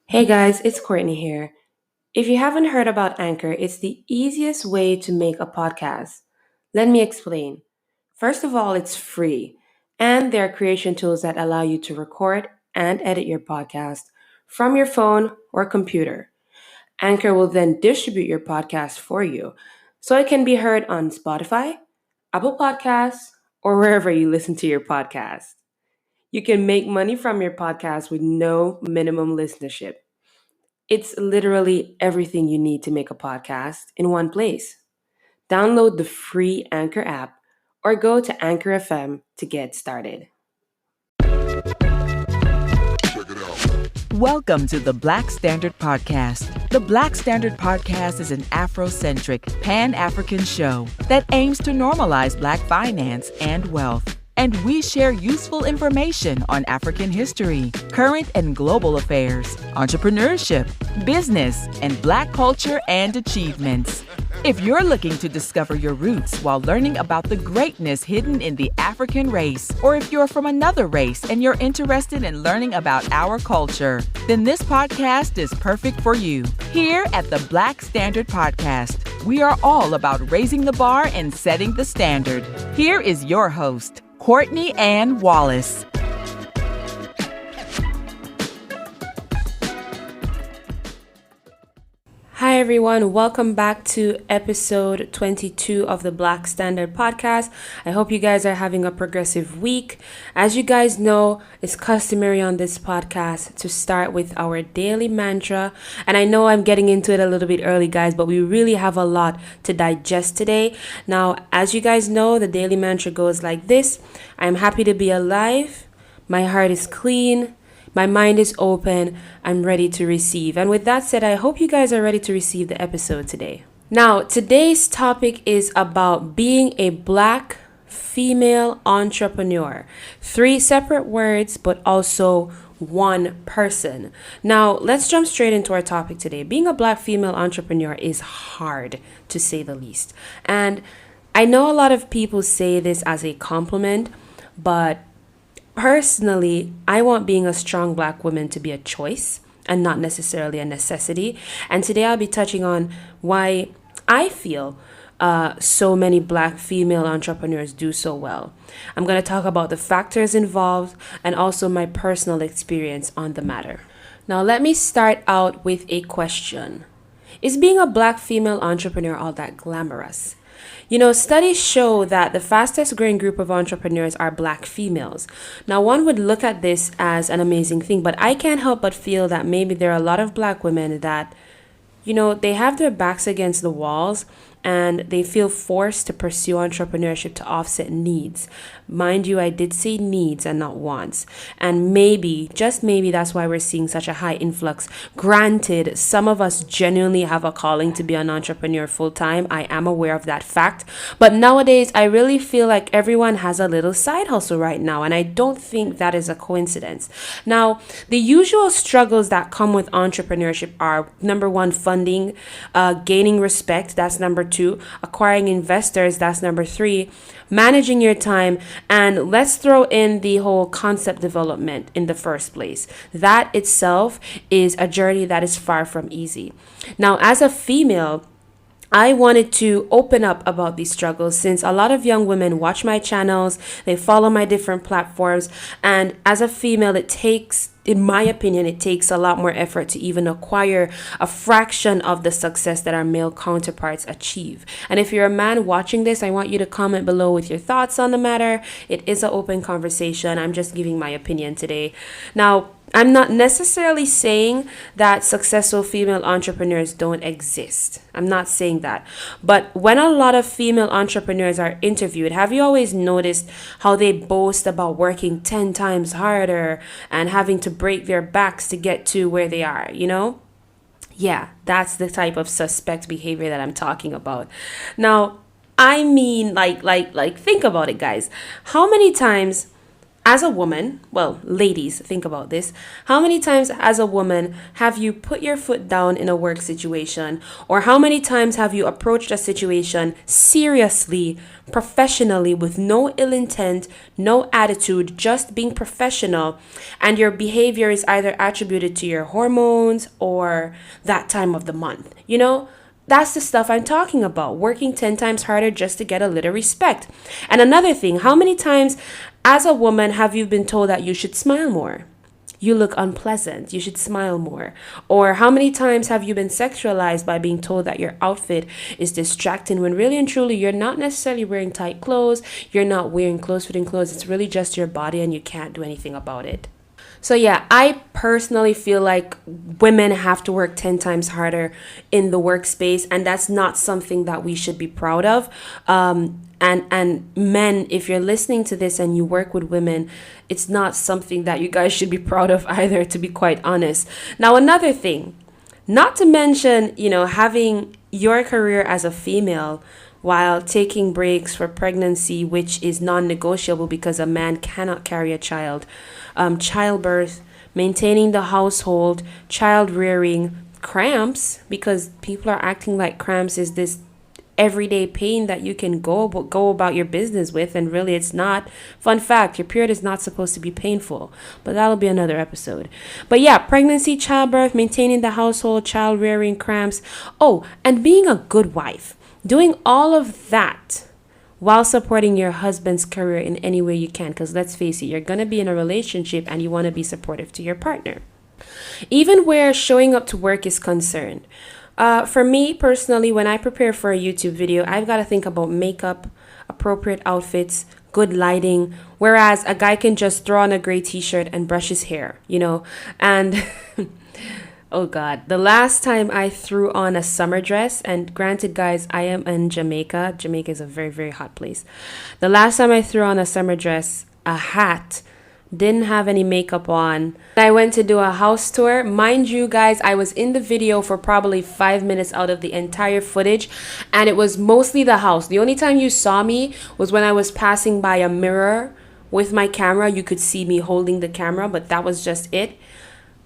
Hey guys, it's Courtney here. If you haven't heard about Anchor, it's the easiest way to make a podcast. Let me explain. First of all, it's free, and there are creation tools that allow you to record and edit your podcast from your phone or computer. Anchor will then distribute your podcast for you so it can be heard on Spotify, Apple Podcasts, or wherever you listen to your podcast. You can make money from your podcast with no minimum listenership. It's literally everything you need to make a podcast in one place. Download the free Anchor app or go to Anchor FM to get started. Welcome to the Black Standard Podcast. The Black Standard Podcast is an Afrocentric, Pan-African show that aims to normalize Black finance and wealth. And we share useful information on African history, current and global affairs, entrepreneurship, business, and Black culture and achievements. If you're looking to discover your roots while learning about the greatness hidden in the African race, or if you're from another race and you're interested in learning about our culture, then this podcast is perfect for you. Here at the Black Standard Podcast, we are all about raising the bar and setting the standard. Here is your host, Courtney Ann Wallace. Hi everyone, welcome back to episode 22 of the Black Standard Podcast. I hope you guys are having a progressive week. As you guys know, it's customary on this podcast to start with our daily mantra. And I know I'm getting into it a little bit early, guys, but we really have a lot to digest today. Now, as you guys know, the daily mantra goes like this: I am happy to be alive. My heart is clean. My mind is open. I'm ready to receive. And with that said, I hope you guys are ready to receive the episode today. Now, today's topic is about being a Black female entrepreneur. 3 separate words, but also one person. Now, let's jump straight into our topic today. Being a Black female entrepreneur is hard, to say the least. And I know a lot of people say this as a compliment, but personally, I want being a strong Black woman to be a choice and not necessarily a necessity. And today I'll be touching on why I feel so many Black female entrepreneurs do so well. I'm going to talk about the factors involved and also my personal experience on the matter. Now, let me start out with a question. Is being a Black female entrepreneur all that glamorous? You know, studies show that the fastest growing group of entrepreneurs are Black females. Now, one would look at this as an amazing thing, but I can't help but feel that maybe there are a lot of Black women that, they have their backs against the walls and they feel forced to pursue entrepreneurship to offset needs. Mind you, I did say needs and not wants. And maybe, just maybe, that's why we're seeing such a high influx. Granted, some of us genuinely have a calling to be an entrepreneur full time. I am aware of that fact. But nowadays, I really feel like everyone has a little side hustle right now. And I don't think that is a coincidence. Now, the usual struggles that come with entrepreneurship are, number 1, funding, gaining respect. That's number 2, acquiring investors. That's number 3, managing your time. And let's throw in the whole concept development in the first place. That itself is a journey that is far from easy. Now, as a female, I wanted to open up about these struggles since a lot of young women watch my channels, they follow my different platforms, and as a female, in my opinion, it takes a lot more effort to even acquire a fraction of the success that our male counterparts achieve. And if you're a man watching this, I want you to comment below with your thoughts on the matter. It is an open conversation. I'm just giving my opinion today. Now, I'm not necessarily saying that successful female entrepreneurs don't exist. I'm not saying that. But when a lot of female entrepreneurs are interviewed, have you always noticed how they boast about working 10 times harder and having to break their backs to get to where they are, Yeah, that's the type of suspect behavior that I'm talking about. Now, I mean, like, think about it, guys. How many times as a woman, well, ladies, think about this. How many times as a woman have you put your foot down in a work situation? Or how many times have you approached a situation seriously, professionally, with no ill intent, no attitude, just being professional, and your behavior is either attributed to your hormones or that time of the month? That's the stuff I'm talking about. Working 10 times harder just to get a little respect. And another thing, how many times as a woman have you been told that you should smile more? You look unpleasant. You should smile more. Or how many times have you been sexualized by being told that your outfit is distracting when really and truly you're not necessarily wearing tight clothes. You're not wearing close-fitting clothes. It's really just your body and you can't do anything about it. So yeah, I personally feel like women have to work 10 times harder in the workspace, and that's not something that we should be proud of. And men, if you're listening to this and you work with women, it's not something that you guys should be proud of either, to be quite honest. Now, another thing, not to mention, having your career as a female while taking breaks for pregnancy, which is non-negotiable because a man cannot carry a child, childbirth, maintaining the household, child rearing, cramps, because people are acting like cramps is this everyday pain that you can go about your business with, and really it's not. Fun fact, your period is not supposed to be painful, but that'll be another episode. But yeah, pregnancy, childbirth, maintaining the household, child rearing, cramps, and being a good wife. Doing all of that while supporting your husband's career in any way you can. Because let's face it, you're going to be in a relationship and you want to be supportive to your partner. Even where showing up to work is concerned. For me personally, when I prepare for a YouTube video, I've got to think about makeup, appropriate outfits, good lighting. Whereas a guy can just throw on a gray t-shirt and brush his hair, and... Oh God, the last time I threw on a summer dress, and granted guys, I am in Jamaica. Jamaica is a very, very hot place. The last time I threw on a summer dress, a hat, didn't have any makeup on. I went to do a house tour. Mind you guys, I was in the video for probably 5 minutes out of the entire footage, and it was mostly the house. The only time you saw me was when I was passing by a mirror with my camera. You could see me holding the camera, but that was just it.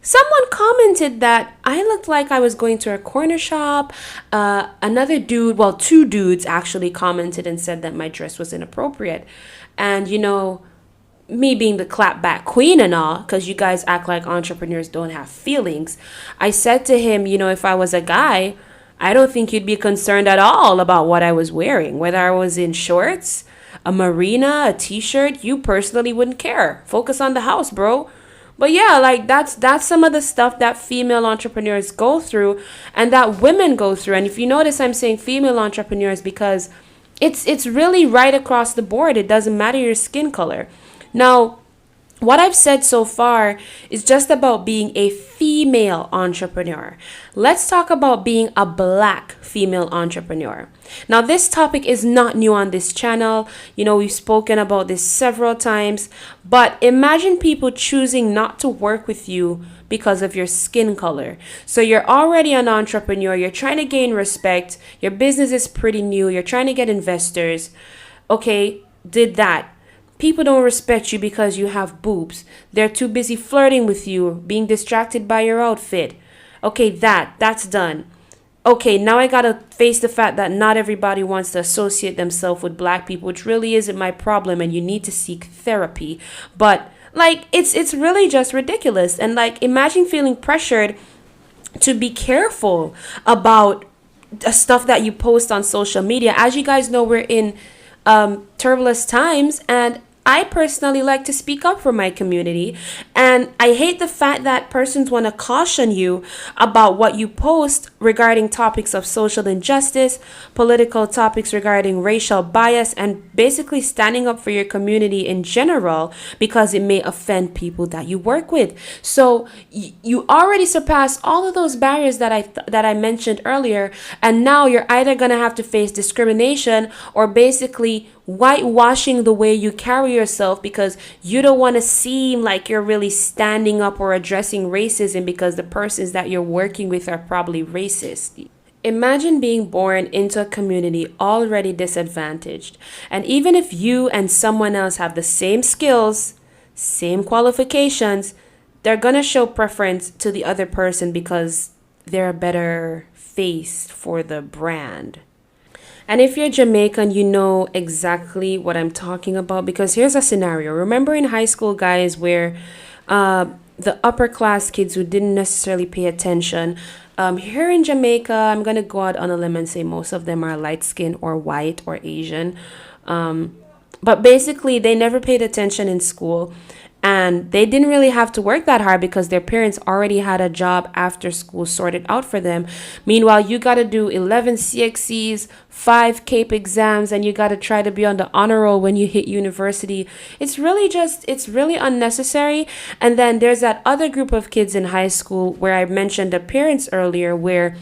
Someone commented that I looked like I was going to a corner shop. Another dude, well, two dudes actually commented and said that my dress was inappropriate. And, me being the clapback queen and all, because you guys act like entrepreneurs don't have feelings, I said to him, if I was a guy, I don't think you'd be concerned at all about what I was wearing. Whether I was in shorts, a marina, a t-shirt, you personally wouldn't care. Focus on the house, bro. But yeah, like that's some of the stuff that female entrepreneurs go through and that women go through. And if you notice, I'm saying female entrepreneurs because it's really right across the board. It doesn't matter your skin color. Now, what I've said so far is just about being a female entrepreneur. Let's talk about being a Black female entrepreneur. Now, this topic is not new on this channel. We've spoken about this several times, but imagine people choosing not to work with you because of your skin color. So you're already an entrepreneur. You're trying to gain respect. Your business is pretty new. You're trying to get investors. Okay, did that. People don't respect you because you have boobs. They're too busy flirting with you, being distracted by your outfit. Okay, that's done. Okay, now I gotta face the fact that not everybody wants to associate themselves with Black people, which really isn't my problem, and you need to seek therapy. But it's really just ridiculous. And imagine feeling pressured to be careful about stuff that you post on social media. As you guys know, we're in turbulent times, and I personally like to speak up for my community, and I hate the fact that persons want to caution you about what you post regarding topics of social injustice, political topics regarding racial bias, and basically standing up for your community in general because it may offend people that you work with. So you already surpassed all of those barriers that I mentioned earlier, and now you're either going to have to face discrimination or basically whitewashing the way you carry yourself because you don't want to seem like you're really standing up or addressing racism because the persons that you're working with are probably racist. Imagine being born into a community already disadvantaged, and even if you and someone else have the same skills, same qualifications, they're going to show preference to the other person because they're a better face for the brand. And if you're Jamaican, you know exactly what I'm talking about, because here's a scenario. Remember in high school, guys, where the upper class kids who didn't necessarily pay attention, here in Jamaica, I'm going to go out on a limb and say most of them are light skinned or white or Asian. But basically, they never paid attention in school. And they didn't really have to work that hard because their parents already had a job after school sorted out for them. Meanwhile, you got to do 11 CXCs, 5 CAPE exams, and you got to try to be on the honor roll when you hit university. It's really unnecessary. And then there's that other group of kids in high school where I mentioned the parents earlier, where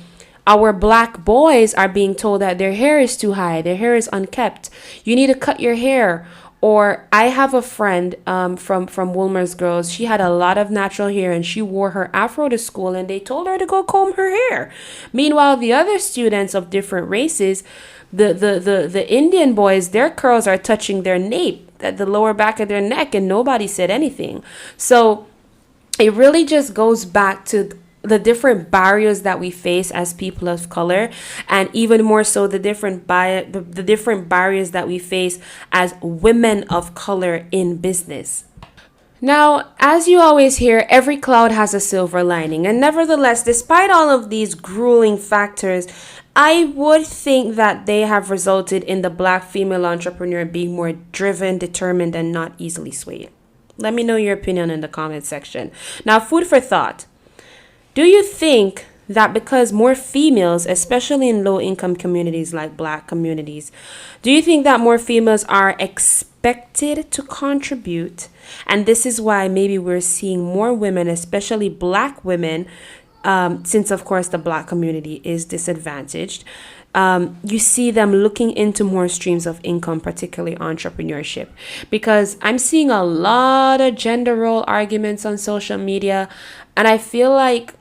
our black boys are being told that their hair is too high, their hair is unkept. You need to cut your hair. Or I have a friend from Wilmer's Girls. She had a lot of natural hair and she wore her afro to school and they told her to go comb her hair. Meanwhile, the other students of different races, the Indian boys, their curls are touching their nape, at the lower back of their neck, and nobody said anything. So it really just goes back to the different barriers that we face as people of color, and even more so the different barriers that we face as women of color in business. Now, as you always hear, every cloud has a silver lining, and nevertheless, despite all of these grueling factors, I would think that they have resulted in the black female entrepreneur being more driven, determined, and not easily swayed. Let me know your opinion in the comment section. Now, food for thought. Do you think that because more females, especially in low-income communities like black communities, do you think that more females are expected to contribute? And this is why maybe we're seeing more women, especially black women, since, of course, the black community is disadvantaged. You see them looking into more streams of income, particularly entrepreneurship, because I'm seeing a lot of gender role arguments on social media, and I feel like,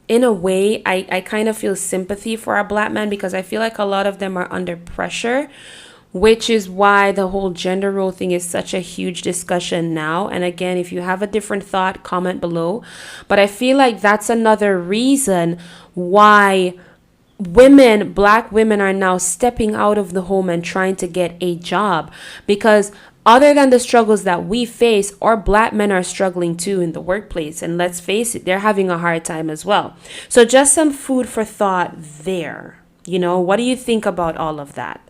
in a way, I kind of feel sympathy for our black men, because I feel like a lot of them are under pressure, which is why the whole gender role thing is such a huge discussion now. And again, if you have a different thought, comment below. But I feel like that's another reason why black women are now stepping out of the home and trying to get a job, because other than the struggles that we face, our black men are struggling too in the workplace. And let's face it, they're having a hard time as well. So just some food for thought there. What do you think about all of that?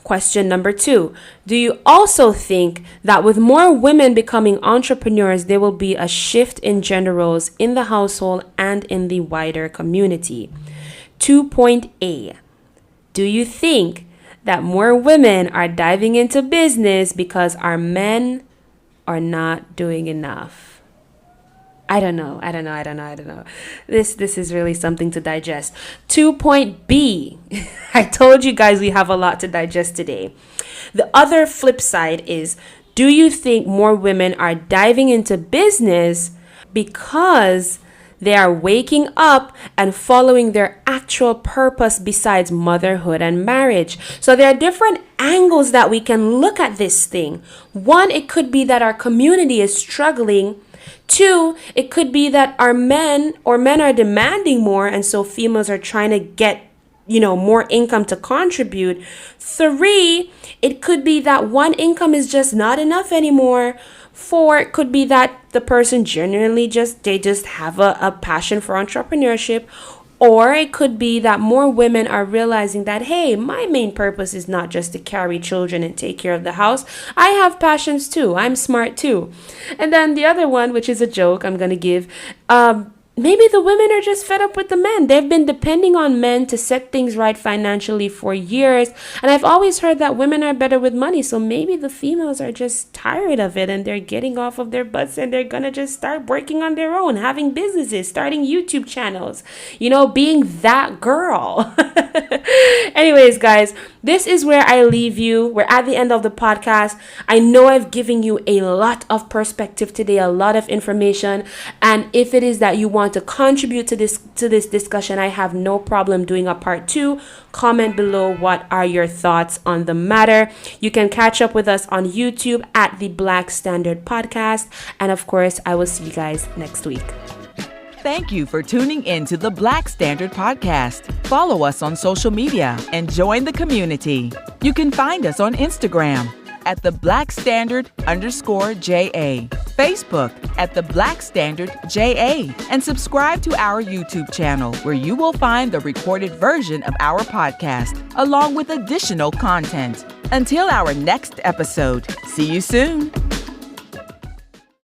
Question number 2. Do you also think that with more women becoming entrepreneurs, there will be a shift in gender roles in the household and in the wider community? 2.A. Do you think that more women are diving into business because our men are not doing enough? I don't know. This is really something to digest. 2.B. I told you guys we have a lot to digest today. The other flip side is, do you think more women are diving into business because they are waking up and following their actual purpose besides motherhood and marriage? So there are different angles that we can look at this thing. 1, it could be that our community is struggling. 2, it could be that our men are demanding more, and so females are trying to get more income to contribute. 3, it could be that one income is just not enough anymore. 4, it could be that the person genuinely just have a passion for entrepreneurship. Or it could be that more women are realizing that, hey, my main purpose is not just to carry children and take care of the house. I have passions too. I'm smart too. And then the other one, which is a joke I'm going to give, maybe the women are just fed up with the men. They've been depending on men to set things right financially for years. And I've always heard that women are better with money. So maybe the females are just tired of it and they're getting off of their butts and they're going to just start working on their own, having businesses, starting YouTube channels, being that girl. Anyways, guys, this is where I leave you. We're at the end of the podcast. I know I've given you a lot of perspective today, a lot of information. And if it is that you want to contribute to this discussion, I have no problem doing a part 2. Comment below what are your thoughts on the matter. You can catch up with us on YouTube at the Black Standard Podcast. And of course, I will see you guys next week. Thank you for tuning in to the Black Standard Podcast. Follow us on social media and join the community. You can find us on Instagram at the Black Standard _JA, Facebook at the Black Standard JA, and subscribe to our YouTube channel where you will find the recorded version of our podcast along with additional content. Until our next episode, see you soon.